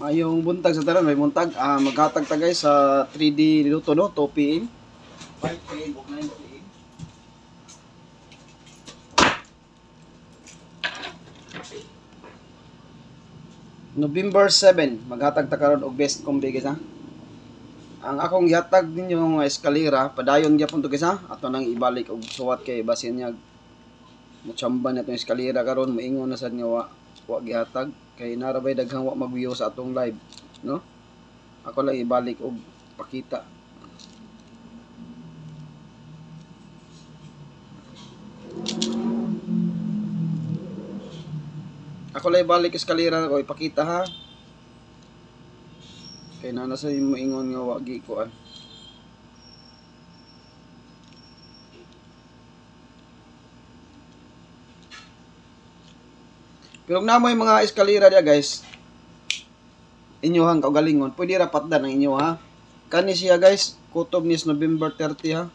Mayong buntag sa tanan, may buntag. Maghatag ta guys sa 3D niluto no, 2 PM. 5 PM ug 9 PM. November 7, maghatag ta karon og best combi guys ha. Ang akong gihatag ninyo nga eskalera, padayon gyapon to guys ha. Ato nang ibalik og suwat kay basin niya mutsamba na itong eskalera karon, moingon na sad nga wa gihatag kay narabay daghang wa mag-view sa atong live, no? Ako lang ibalik og pakita. Ako lang ibalik eskalera ko ipakita ha. Kay na sa moingon nga wa gi kuan. Pero namoy mga eskalera dia guys. Inyohang kaugalingon, pwede ra patdan ang inyo ha. Kani siya guys, kutob ni November 30 ha.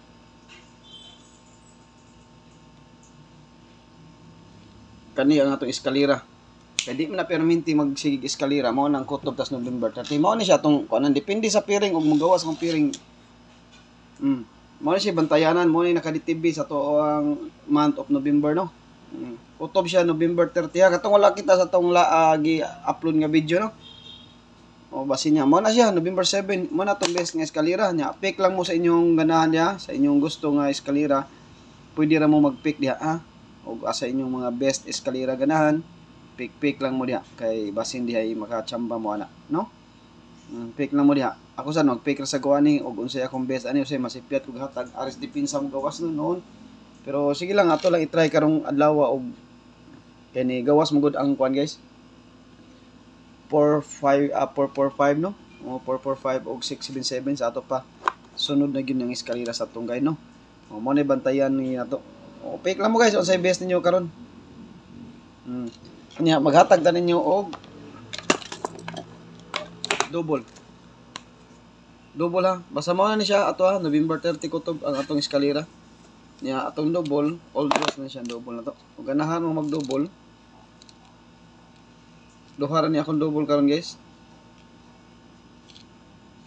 Kani ang atong eskalera. Kaya di man na perminti magsigig eskalera, mao nang kutob tas November 30. Mao ni siya tong kuan, depende sa piring ug magawas ng piring. Mao ni siya bantayanan, mao ni nakaditibi sa tuong month of November no. Kutob siya November 30 ha. Katong wala kita sa tong gi-upload nga video no. O basin niya, mao na siya November 7, mao na tong best nga eskalera niya. Pick lang mo sa inyong ganahan niya, sa inyong gusto nga eskalera. Pwede ra mo mag-pick diha ha. O asa inyong mga best eskalera ganahan, pick lang mo diha kay basin diha makachamba mo ana, no? Pick lang mo diha. Ako sa mag-pick ra sa kuani og unsay akong best ani usay masipyat kog hatag aris dipinsa mo gawas noon. Pero sige lang ato lang i-try karong adlaw og kani gawas mo gud ang kuan guys. 445 no? O 445 og 677 sa ato pa. Sunod na gyud ang eskalera sa atong guys no. O mo na bantayan ni ato. O pick lang mo guys unsay best ninyo karon. Nya maghatag ta ninyo og double ha. Basta mo na ni siya ato ha, November 30 kutob ang atong eskalera. Nya atong double, all dress na siya double na to. Ug ganahan mo mag-double. Duha ra ni akong double karon guys.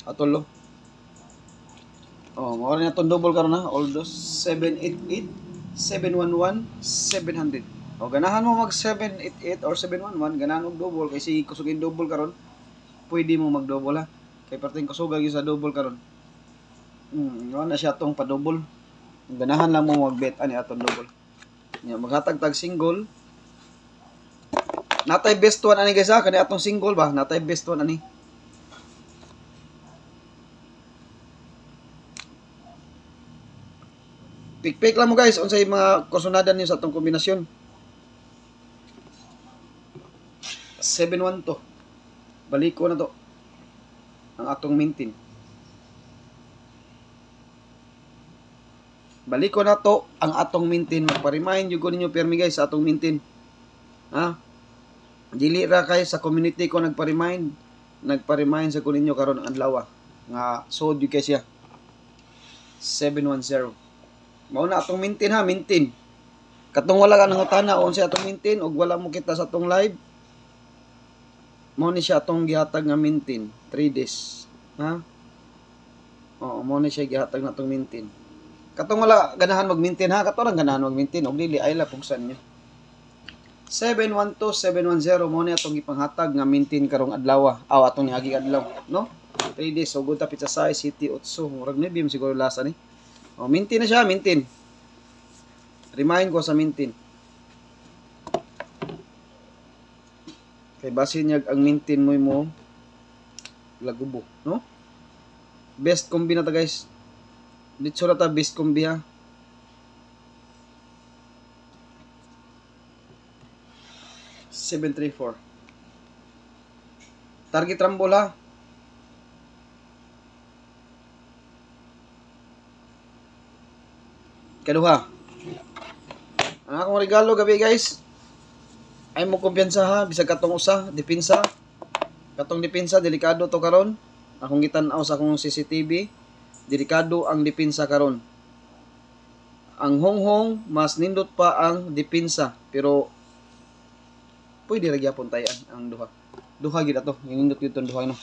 Atolo. Oh, mao ra ni atong double karon ha, all dress 788, 711, 700. O ganahan mo mag 788 or 711, ganahan mo double kasi kusugin double karon. Pwede mo mag-double ha. Kay perting kusugag sa double karon. Ano na siya tong pa-double. Ganahan lang mo mag-bet ani atong double. Nya maghatag tag single. Natay best one ani guys ha, kani atong single ba? Natay best one ani. Pick lang mo guys unsay mga kusunadan niyo sa atong kombinasyon. 7-1 to. Balik ko na to. Ang atong maintain. Balik ko na to ang atong maintain. Magpa-remind yung ko ninyo permi guys sa atong maintain. Ha? Dili ra kay sa community ko nagpa-remind sa ko ninyo karon adlaw nga sod yung kay siya. 710. Mao na atong maintain ha, maintain. Katong wala ka nangutana unsay atong maintain ug wala mo kita sa atong live. Mao ni siya atong gihatag nga maintain 3 days. Ha? Oo, mao ni siya gihatag na atong maintain. Katong wala ganahan mag-maintain ha, katong ganahan mag-maintain og dili ay la pugsan niyo. 712 710 mo ni atong gipanghatag nga maintain karong adlaw. Atong niagi adlaw, no? 3 days so good ta pizza size city 8 murag ni bim siguro lasa ni. O maintain na siya, maintain. Remind ko sa maintain. Kay basin niya ang maintain mo lagubo, no? Best combi na ta guys. Dito na ta best combi ha. $734. Target rumble ha. Kaduha. Ang akong regalo gabi guys. Ay mo kumpiyansa ha, bisag katong usa, depensa. Katong depensa delikado to karon. Akong gitan-aw sa akong CCTV, delikado ang depensa karon. Ang honghong mas nindot pa ang depensa, pero pwede ra gyapon tayan ang duha. duha gid ato, nindot gyud tong duha no.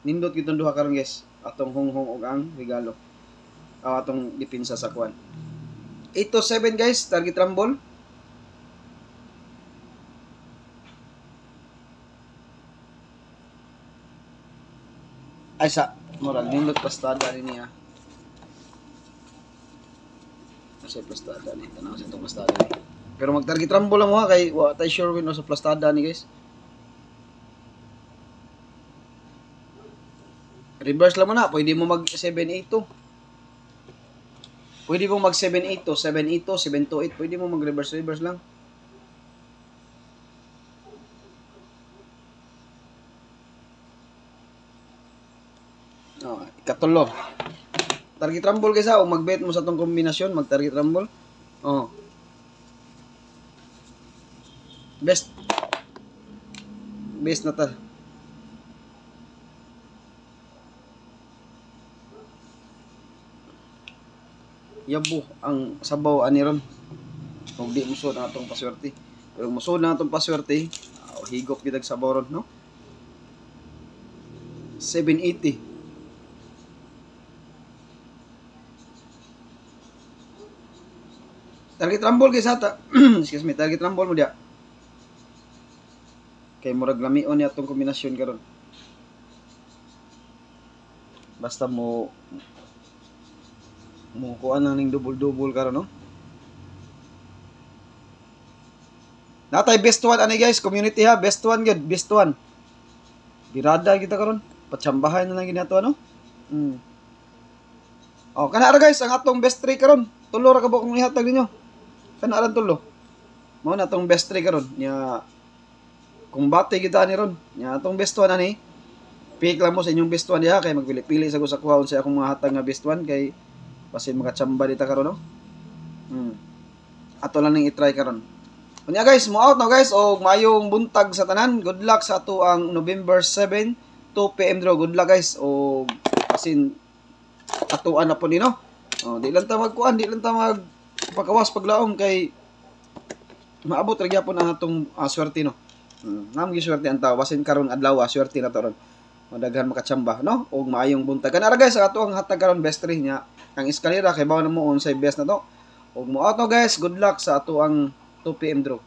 Nindot gyud tong duha karon guys, atong hunghong ug ang regalo. Atong depensa sa kuan. 8 to 7 guys, target rumble. Ay sa moral nindot pastada niya. Sa plastada ni tanaw sa itong plastada ni. Pero mag-target rumble lang mo ha kay wa tay sure win sa plastada ni guys. Reverse lang mo na, pwede mo mag 782. Pwede mo mag 782, 782, 728, pwede mo mag reverse lang. Ikatulo. Target rumble guys ha, o mag-bet mo sa tong kombinasyon, mag-target rumble. Best na ta. Yabo ang sabaw ani ron. Kung di mo sud na atong paswerte. Pero mo sud na atong paswerte, higop gid ang sabaw ron, no? 780. Target rumble guys ata. Excuse me, target rumble mo dia. Kay murag lamion ni atong kombinasyon karon. Basta mo kuan nang ning double karon no. Natay best one ani guys, community ha, best one gyud, best one. Birada kita karon. Patsambahan na lang ginato ano. Kana ra guys ang atong best 3 karon. Tulo ra ka ba kung ihatag ninyo? Kana aran tulo. Mao na atong best 3 karon. Nya kung bate kita ni ron. Nya atong best 1 ani. Pick lang mo sa inyong best 1 diha kay magpili-pili sa kuha sa akong mga hatag nga best 1 kay basin makatsamba dita karon no. Ato lang ning i-try karon. Unya guys, mo out na guys og mayong buntag sa tanan. Good luck sa ato ang November 7 2 PM draw. Good luck guys og basin atuan na po ni no. Di lang ta magkuan, di lang ta pagkawas paglaom kay maabot ra gyapon ang atong swerte no. Nam gi swerte ang tao basin karon adlaw swerte na to ron. Madaghan makatsamba no og maayong buntag. Kana ra guys ato ang hatag karon best 3 nya. Ang eskalera kay bawo na mo unsay best na to. Og mo out no guys, good luck sa ato ang 2 PM draw.